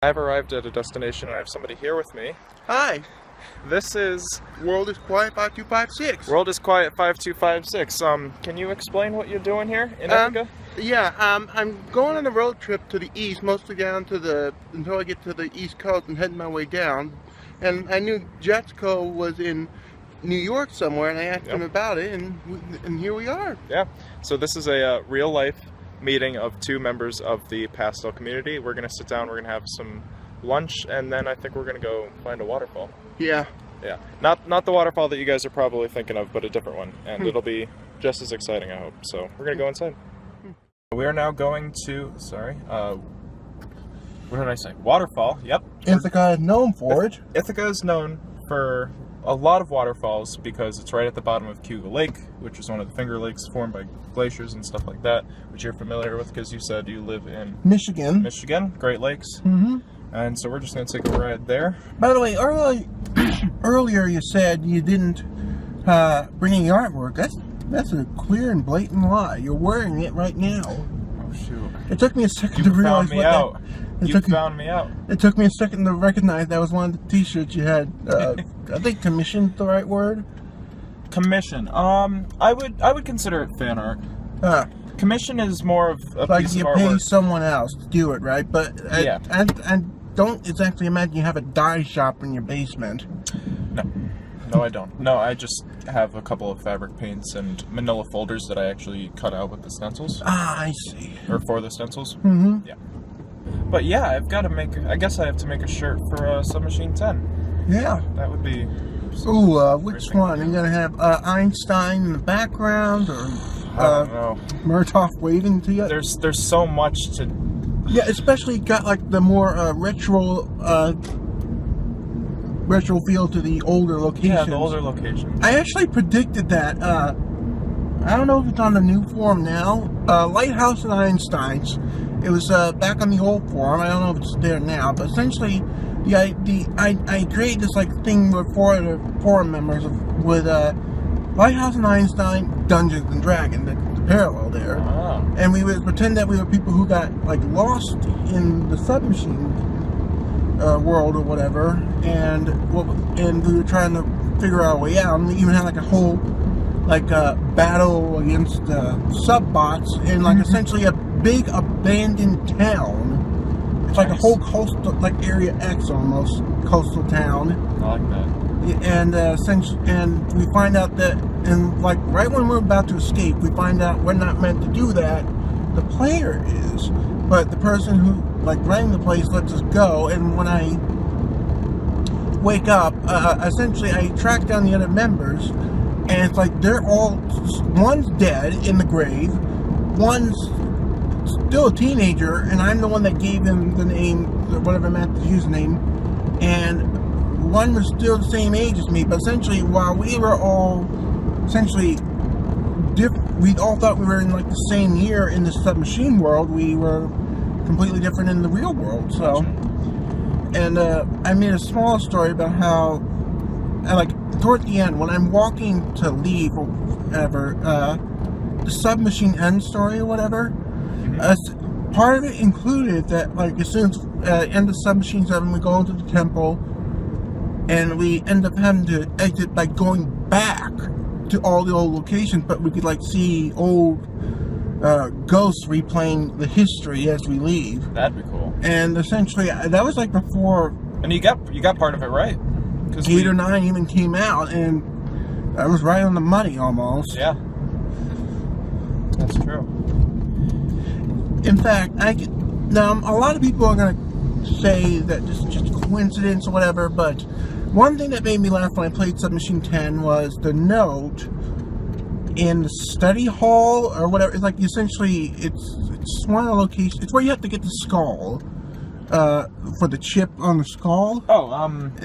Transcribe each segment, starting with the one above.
I've arrived at a destination and I have somebody here with me. Hi. This is World is Quiet 5256. World is Quiet 5256. Can you explain what you're doing here in Ithaca? Yeah, I'm going on a road trip to the east, mostly down to until I get to the east coast and heading my way down. And I knew Jatsko was in New York somewhere, and I asked him about it, and here we are. Yeah. So this is a real life meeting of two members of the pastel community. We're gonna sit down, we're gonna have some lunch, and then I think we're gonna go find a waterfall. Yeah. Yeah. Not the waterfall that you guys are probably thinking of, but a different one. And it'll be just as exciting, I hope. So we're gonna go inside. We are now going to, what did I say? Waterfall, yep. Ithaca is known for it. Ithaca is known for a lot of waterfalls because it's right at the bottom of Cuba Lake, which is one of the Finger Lakes formed by glaciers and stuff like that, which you're familiar with because you said you live in Michigan. Michigan, Great Lakes. Mm-hmm. And so we're just going to take a ride there. By the way, earlier you said you didn't bring any artwork. That's a clear and blatant lie. You're wearing it right now. Oh shoot! It took me a second to realize what that. You found me out. It took me a second to recognize that was one of the T-shirts you had. I think commissioned the right word. Commission. I would consider it fan art. Commission is more of a like piece you of pay artwork. someone else to do it, right? But yeah. I don't exactly imagine you have a dye shop in your basement. No, I don't. No, I just have a couple of fabric paints and manila folders that I actually cut out with the stencils. Ah, I see. Or for the stencils. Mm-hmm. Yeah. But yeah, I've got to make. I guess I have to make a shirt for Submachine 10. Yeah. That would be. Ooh, which one? Are you gonna have Einstein in the background, or I don't know. Murtaugh waving to you? There's so much to. Yeah, especially got like the more retro feel to the older locations. Yeah, the older locations. I actually predicted that. I don't know if it's on the new forum now. Lighthouse and Einstein's. It was back on the old forum. I don't know if it's there now, but essentially, I created this like thing with four of the forum members with Lighthouse and Einstein, Dungeons and Dragons, the parallel there. Oh. And we would pretend that we were people who got like lost in the submachine world or whatever, and we were trying to figure our way out. And we even had like a whole battle against subbots in like essentially a big abandoned town. It's like a whole coastal, like Area X almost, coastal town. I like that. And and we find out that, and like right when we're about to escape, we find out we're not meant to do that. The player is, but the person who like ran the place lets us go. And when I wake up, essentially I track down the other members, and it's like they're all, one's dead in the grave, one's still a teenager, and I'm the one that gave him the name, whatever Matthew's username, and one was still the same age as me. But essentially, while we were all essentially we all thought we were in like the same year in the submachine world, we were completely different in the real world. So, and I made a small story about how, like toward the end when I'm walking to leave or whatever, the submachine end story or whatever. Part of it included that, like, as soon as end of Submachine 7, we go into the temple, and we end up having to exit by going back to all the old locations, but we could, like, see old ghosts replaying the history as we leave. That'd be cool. And essentially, that was, like, before... And you got part of it right. 8 or 9 even came out, and I was right on the money, almost. Yeah. That's true. In fact, now a lot of people are going to say that this is just coincidence or whatever, but one thing that made me laugh when I played Submachine 10 was the note in the study hall or whatever. It's like essentially it's one of the locations. It's where you have to get the skull for the chip on the skull. Oh,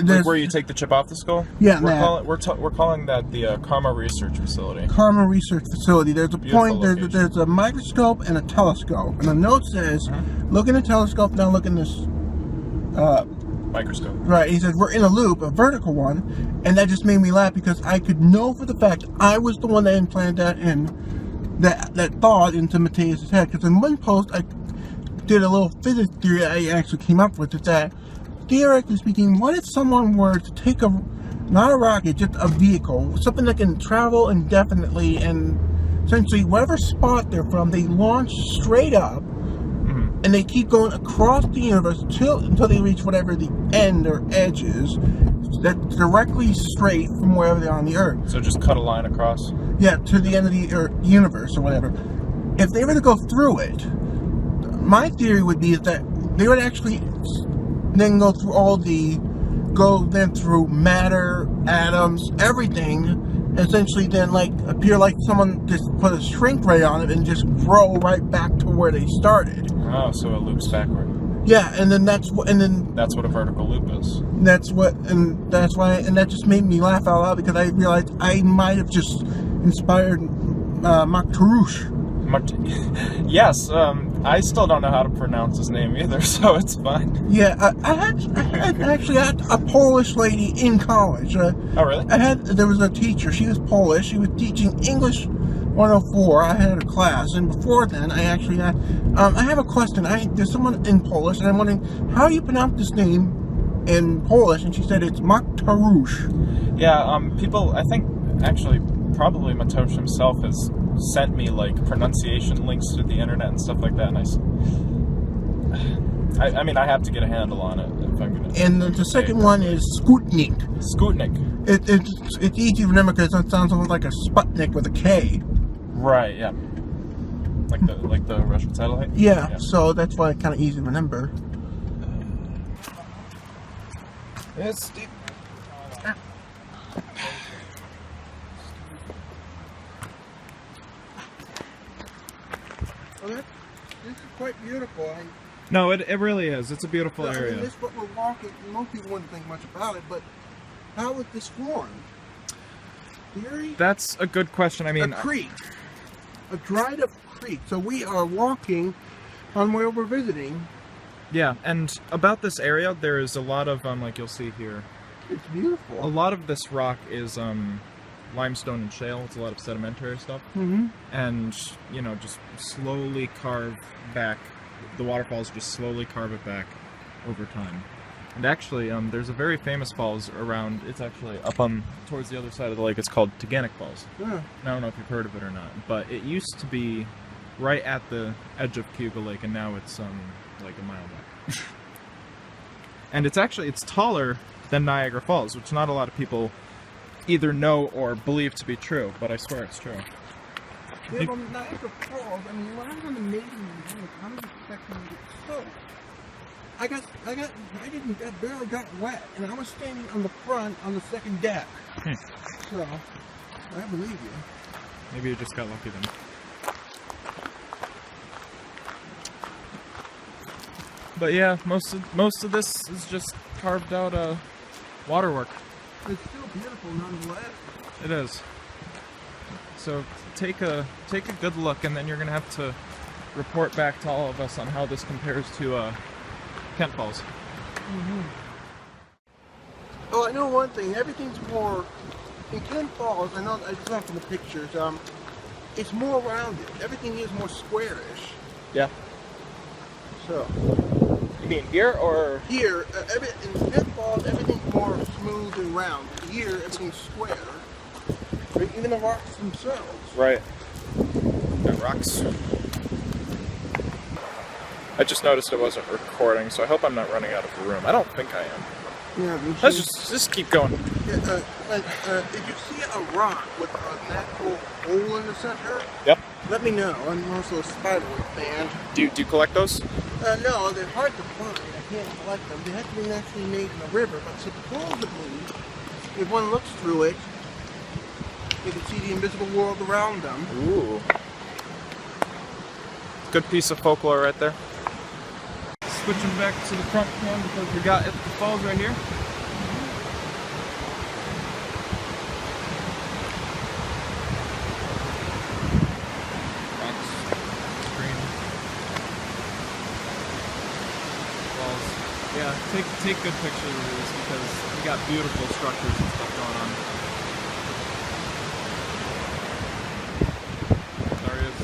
like where you take the chip off the skull? Yeah, we're calling that the Karma Research Facility. Karma Research Facility. There's a Beautiful point. There's a microscope and a telescope, and the note says, "Look in the telescope. Now look in this microscope." Right. He says we're in a loop, a vertical one, and that just made me laugh because I could know for the fact I was the one that implanted that thought into Mateus's head. Because in one post, did a little physics theory I actually came up with. Is that, theoretically speaking, what if someone were to take not a rocket, just a vehicle, something that can travel indefinitely, and essentially whatever spot they're from, they launch straight up, and they keep going across the universe until they reach whatever the end or edge is, that's directly straight from wherever they are on the Earth. So just cut a line across? Yeah, to the end of the universe or whatever. If they were to go through it, my theory would be that they would actually then go through matter, atoms, everything, essentially then like appear like someone just put a shrink ray on it and just grow right back to where they started. Oh, so it loops backward. Yeah, and then that's what a vertical loop is. That's why, and that just made me laugh out loud because I realized I might have just inspired Mark Tarouche. Yes, I still don't know how to pronounce his name either, so it's fine. Yeah, I had actually a Polish lady in college. Oh, really? There was a teacher. She was Polish. She was teaching English 104. I had a class, and before then, I have a question. There's someone in Polish, and I'm wondering how do you pronounce this name in Polish? And she said it's Mark Tarouche. Yeah, people. I think actually probably Mateusz himself has sent me like pronunciation links through the internet and stuff like that, and I mean I have to get a handle on it if I'm gonna. And the second one is Sputnik. Sputnik. It's easy to remember because it sounds almost like a Sputnik with a K. Right. Yeah. Like the Russian satellite. Yeah. So that's why it's kind of easy to remember. It's steep. This is quite beautiful. No, it really is. It's a beautiful area. This is what we're walking. Most people wouldn't think much about it, but how was this formed? Theory? That's a good question. I mean, a creek, a dried up creek. So we are walking on where we're visiting. Yeah, and about this area, there is a lot of like you'll see here. It's beautiful. A lot of this rock is limestone and shale. It's a lot of sedimentary stuff. Mm-hmm. And, you know, just slowly carve back. The waterfalls just slowly carve it back over time. And actually, there's a very famous falls around, it's actually up towards the other side of the lake. It's called Teganic Falls. Yeah. I don't know if you've heard of it or not, but it used to be right at the edge of Cayuga Lake, and now it's like a mile back. And it's taller than Niagara Falls, which not a lot of people either know or believe to be true, but I swear it's true. Yeah, well, Niagara Falls, I mean, when I was on the Navy, I was expecting to get soaked. I barely got wet, and I was standing on the front on the second deck. So, I believe you. Maybe you just got lucky then. But yeah, most of this is just carved out waterwork. It's still beautiful nonetheless. It is. So take a good look, and then you're gonna have to report back to all of us on how this compares to Kent Falls. Mm-hmm. Oh, I know one thing. Everything's more in Kent Falls. I know I saw from the pictures. It's more rounded. Everything here is more squarish. Yeah. So. You mean here or here? In Kent Falls, everything's more smooth and round. Here, everything's square. Even the rocks themselves. Right. Got rocks. I just noticed it wasn't recording, so I hope I'm not running out of room. I don't think I am. Yeah, let's just keep going. Yeah, did you see a rock with a natural hole in the center? Yep. Let me know. I'm also a Spiderweb fan. Do you collect those? No, they're hard to find. I can't collect them. They have to be naturally made in the river, but supposedly, if one looks through it, you can see the invisible world around them. Ooh. Good piece of folklore right there. Switching back to the front cam because we got Ithaca Falls right here. Rocks, green, walls. Yeah, take good pictures of these because we got beautiful structures and stuff going on. There he is.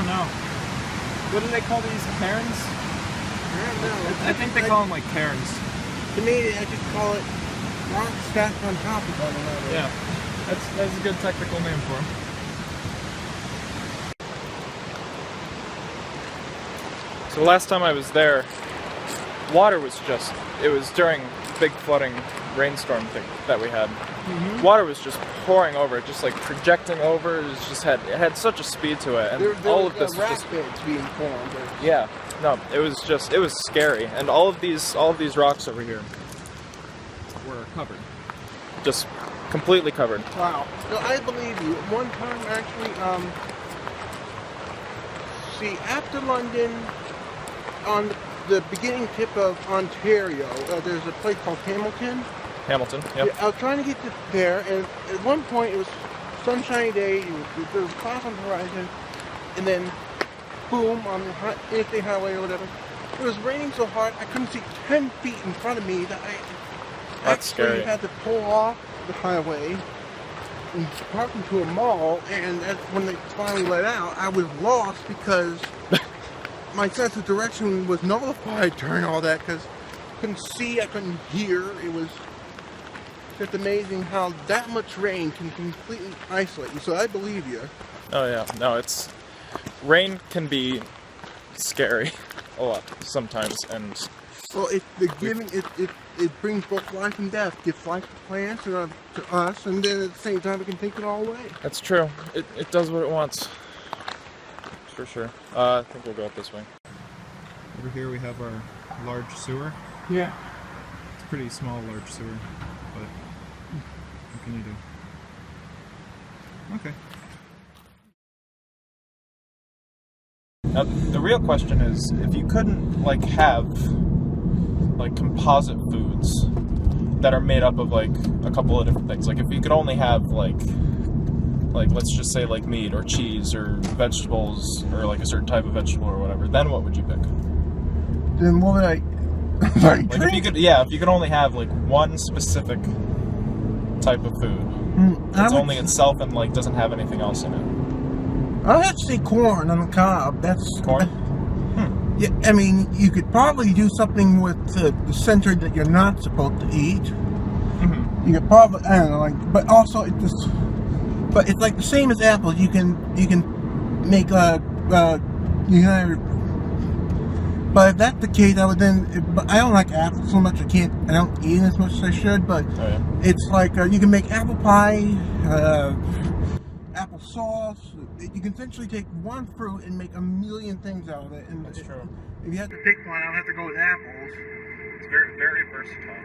don't know. What do they call these? Cairns? I don't know. I think they call them like cairns. To me, I just call it rock stacked on top of one another. Yeah, that's a good technical name for them. So the last time I was there, water was just, it was during big flooding rainstorm thing that we had. Mm-hmm. Water was just pouring over, it just like projecting over. It had such a speed to it, and there all of this was just rapids being formed. yeah. No, it was scary, and all of these rocks over here were covered, just completely covered. Wow. No, I believe you. One time, actually, see, after London, on the beginning tip of Ontario, there's a place called Hamilton. Hamilton, yep. Yeah. I was trying to get to there, and at one point it was sunshiny day, there was clouds on the horizon, and then boom, on the interstate highway or whatever, it was raining so hard I couldn't see 10 feet in front of me that I actually had to pull off the highway and park into a mall, and that's when they finally let out. I was lost because my sense of direction was nullified during all that, because I couldn't see, I couldn't hear. It was just amazing how that much rain can completely isolate you. So I believe you. Oh yeah, no, rain can be scary a lot sometimes, and well, it brings both life and death. It gives life to plants and to us, and then at the same time it can take it all away. That's true. It does what it wants. For sure. I think we'll go up this way. Over here we have our large sewer. Yeah. It's a pretty small large sewer, but what can you do? Okay. Now the real question is, if you couldn't like have like composite foods that are made up of like a couple of different things, like if you could only have like let's just say like meat or cheese or vegetables or like a certain type of vegetable or whatever, then what would you pick? Then what would I like if you could only have like one specific type of food that's only itself and like doesn't have anything else in it. I'd have to say corn on the cob. That's corn. Yeah, I mean, you could probably do something with the center that you're not supposed to eat. Mm-hmm. You could probably, I don't know, like, but also but it's like the same as apples. You can make but if that's the case, I would then. But I don't like apples so much. I don't eat as much as I should. But it's like you can make apple pie, apple sauce. You can essentially take one fruit and make a million things out of it. And that's true. If you have to pick one, I'll have to go with apples. It's very, very versatile.